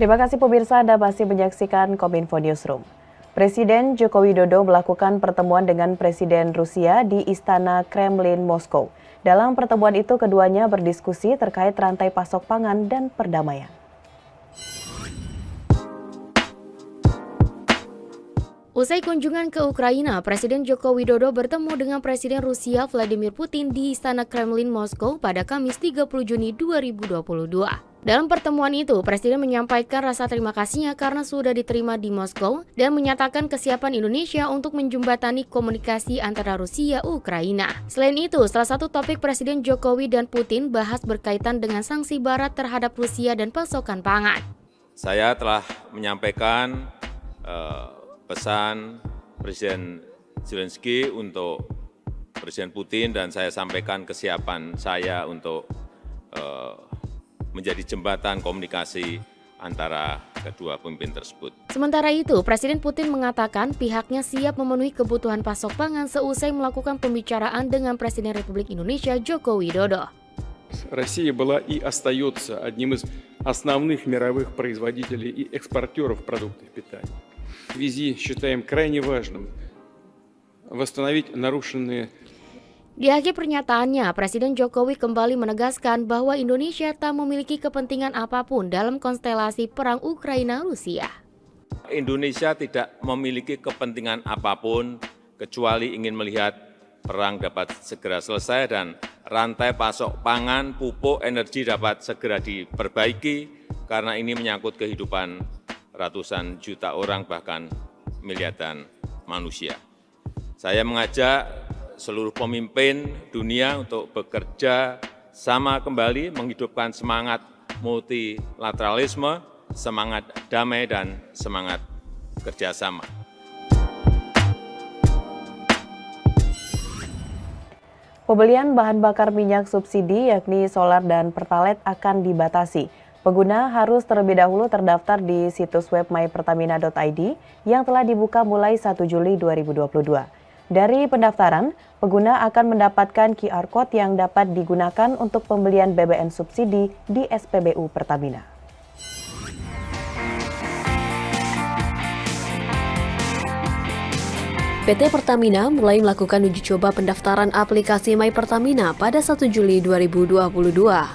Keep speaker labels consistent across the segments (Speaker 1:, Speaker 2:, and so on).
Speaker 1: Terima kasih pemirsa, Anda masih menyaksikan Kominfo Newsroom. Presiden Joko Widodo melakukan pertemuan dengan Presiden Rusia di Istana Kremlin, Moskow. Dalam pertemuan itu, keduanya berdiskusi terkait rantai pasok pangan dan perdamaian.
Speaker 2: Usai kunjungan ke Ukraina, Presiden Joko Widodo bertemu dengan Presiden Rusia Vladimir Putin di Istana Kremlin, Moskow pada Kamis 30 Juni 2022. Dalam pertemuan itu, Presiden menyampaikan rasa terima kasihnya karena sudah diterima di Moskow dan menyatakan kesiapan Indonesia untuk menjembatani komunikasi antara Rusia dan Ukraina. Selain itu, salah satu topik Presiden Jokowi dan Putin bahas berkaitan dengan sanksi Barat terhadap Rusia dan pasokan pangan.
Speaker 3: Saya telah menyampaikan pesan Presiden Zelensky untuk Presiden Putin dan saya sampaikan kesiapan saya untuk menjadi jembatan komunikasi antara kedua pemimpin tersebut.
Speaker 2: Sementara itu, Presiden Putin mengatakan pihaknya siap memenuhi kebutuhan pasok pangan seusai melakukan pembicaraan dengan Presiden Republik Indonesia Joko Widodo.
Speaker 4: Россия была и остается одним из основных мировых производителей и экспортеров продуктов питания. В связи считаем крайне важным восстановить нарушенные.
Speaker 2: Di akhir pernyataannya, Presiden Jokowi kembali menegaskan bahwa Indonesia tak memiliki kepentingan apapun dalam konstelasi perang Ukraina-Rusia.
Speaker 3: Indonesia tidak memiliki kepentingan apapun kecuali ingin melihat perang dapat segera selesai dan rantai pasok pangan, pupuk, energi dapat segera diperbaiki karena ini menyangkut kehidupan ratusan juta orang bahkan miliaran manusia. Saya mengajak seluruh pemimpin dunia untuk bekerja sama kembali menghidupkan semangat multilateralisme, semangat damai dan semangat kerjasama.
Speaker 1: Pembelian bahan bakar minyak subsidi yakni solar dan pertalite akan dibatasi. Pengguna harus terlebih dahulu terdaftar di situs web mypertamina.id yang telah dibuka mulai 1 Juli 2022. Dari pendaftaran, pengguna akan mendapatkan QR Code yang dapat digunakan untuk pembelian BBM subsidi di SPBU Pertamina.
Speaker 5: PT Pertamina mulai melakukan uji coba pendaftaran aplikasi My Pertamina pada 1 Juli 2022.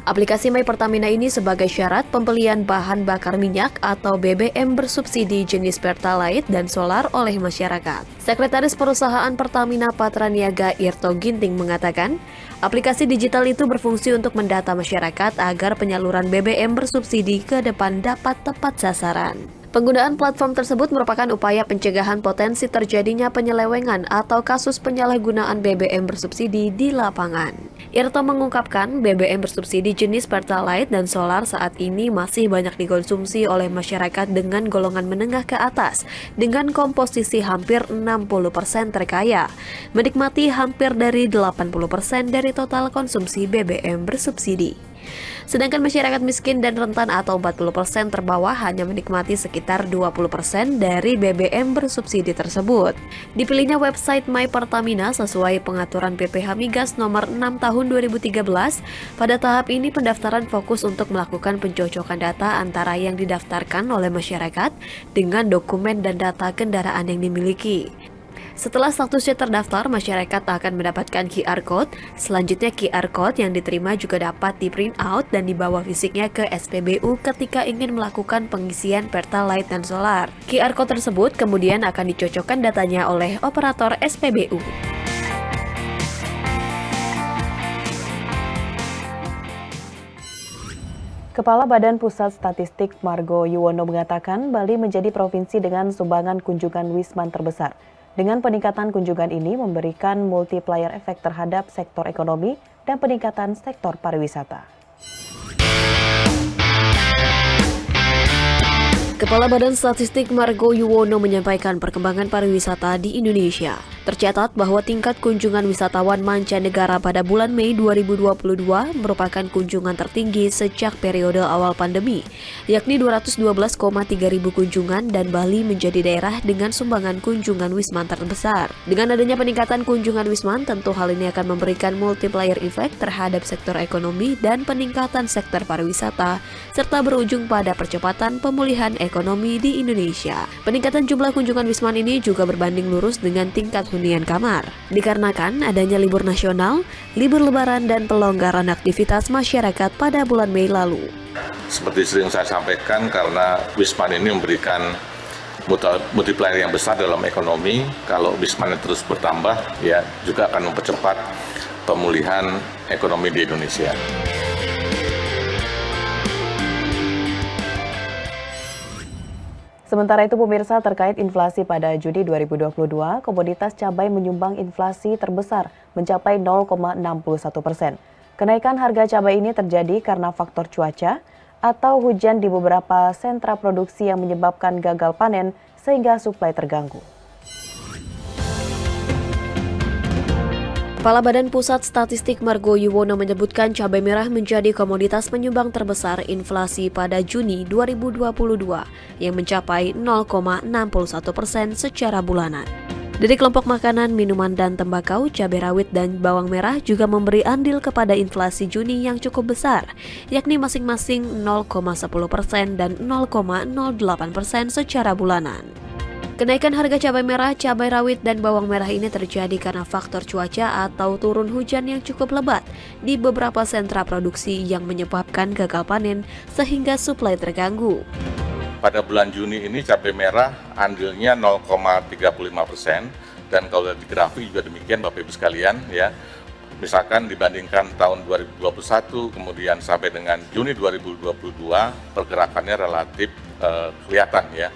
Speaker 5: Aplikasi My Pertamina ini sebagai syarat pembelian bahan bakar minyak atau BBM bersubsidi jenis Pertalite dan solar oleh masyarakat. Sekretaris Perusahaan Pertamina Patraniaga Irto Ginting mengatakan, aplikasi digital itu berfungsi untuk mendata masyarakat agar penyaluran BBM bersubsidi ke depan dapat tepat sasaran. Penggunaan platform tersebut merupakan upaya pencegahan potensi terjadinya penyelewengan atau kasus penyalahgunaan BBM bersubsidi di lapangan. Irto mengungkapkan BBM bersubsidi jenis Pertalite dan solar saat ini masih banyak dikonsumsi oleh masyarakat dengan golongan menengah ke atas dengan komposisi hampir 60% terkaya, menikmati hampir dari 80% dari total konsumsi BBM bersubsidi. Sedangkan masyarakat miskin dan rentan atau 40% terbawah hanya menikmati sekitar 20% dari BBM bersubsidi tersebut. Dipilihnya website My Pertamina sesuai pengaturan PPh Migas nomor 6 tahun 2013. Pada tahap ini pendaftaran fokus untuk melakukan pencocokan data antara yang didaftarkan oleh masyarakat dengan dokumen dan data kendaraan yang dimiliki. Setelah statusnya terdaftar, masyarakat akan mendapatkan QR Code. Selanjutnya QR Code yang diterima juga dapat di-print out dan dibawa fisiknya ke SPBU ketika ingin melakukan pengisian Pertalite dan solar. QR Code tersebut kemudian akan dicocokkan datanya oleh operator SPBU.
Speaker 1: Kepala Badan Pusat Statistik Margo Yuwono mengatakan Bali menjadi provinsi dengan sumbangan kunjungan wisman terbesar. Dengan peningkatan kunjungan ini memberikan multiplier efek terhadap sektor ekonomi dan peningkatan sektor pariwisata.
Speaker 5: Kepala Badan Statistik Margo Yuwono menyampaikan perkembangan pariwisata di Indonesia. Tercatat bahwa tingkat kunjungan wisatawan mancanegara pada bulan Mei 2022 merupakan kunjungan tertinggi sejak periode awal pandemi, yakni 212,3 ribu kunjungan, dan Bali menjadi daerah dengan sumbangan kunjungan wisman terbesar. Dengan adanya peningkatan kunjungan wisman, tentu hal ini akan memberikan multiplier effect terhadap sektor ekonomi dan peningkatan sektor pariwisata, serta berujung pada percepatan pemulihan ekonomi di Indonesia. Peningkatan jumlah kunjungan wisman ini juga berbanding lurus dengan tingkat hunian kamar, dikarenakan adanya libur nasional, libur lebaran, dan pelonggaran aktivitas masyarakat pada bulan Mei lalu.
Speaker 6: Seperti sering saya sampaikan, karena Wisman ini memberikan multiplier yang besar dalam ekonomi. Kalau Wisman terus bertambah, ya juga akan mempercepat pemulihan ekonomi di Indonesia.
Speaker 1: Sementara itu pemirsa, terkait inflasi pada Juni 2022, komoditas cabai menyumbang inflasi terbesar mencapai 0,61%. Kenaikan harga cabai ini terjadi karena faktor cuaca atau hujan di beberapa sentra produksi yang menyebabkan gagal panen sehingga suplai terganggu.
Speaker 5: Kepala Badan Pusat Statistik Margo Yuwono menyebutkan cabai merah menjadi komoditas penyumbang terbesar inflasi pada Juni 2022 yang mencapai 0,61% secara bulanan. Dari kelompok makanan, minuman, dan tembakau, cabai rawit dan bawang merah juga memberi andil kepada inflasi Juni yang cukup besar, yakni masing-masing 0,10% dan 0,08% secara bulanan. Kenaikan harga cabai merah, cabai rawit, dan bawang merah ini terjadi karena faktor cuaca atau turun hujan yang cukup lebat di beberapa sentra produksi yang menyebabkan gagal panen sehingga suplai terganggu.
Speaker 6: Pada bulan Juni ini cabai merah andilnya 0,35%, dan kalau di grafik juga demikian Bapak Ibu sekalian ya. Misalkan dibandingkan tahun 2021 kemudian sampai dengan Juni 2022 pergerakannya relatif kelihatan ya.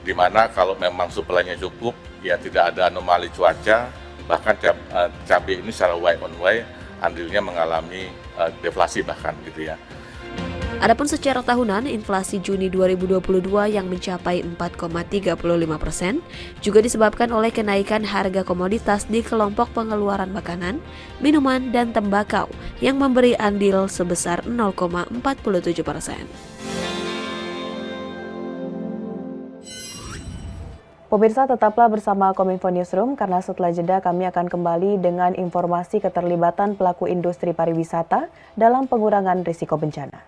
Speaker 6: Di mana kalau memang suplainya cukup, ya tidak ada anomali cuaca, bahkan cabai ini secara Y on Y andilnya mengalami deflasi bahkan gitu ya.
Speaker 5: Adapun secara tahunan, inflasi Juni 2022 yang mencapai 4,35% juga disebabkan oleh kenaikan harga komoditas di kelompok pengeluaran makanan, minuman, dan tembakau yang memberi andil sebesar 0,47%.
Speaker 1: Pemirsa, tetaplah bersama Kominfo Newsroom karena setelah jeda kami akan kembali dengan informasi keterlibatan pelaku industri pariwisata dalam pengurangan risiko bencana.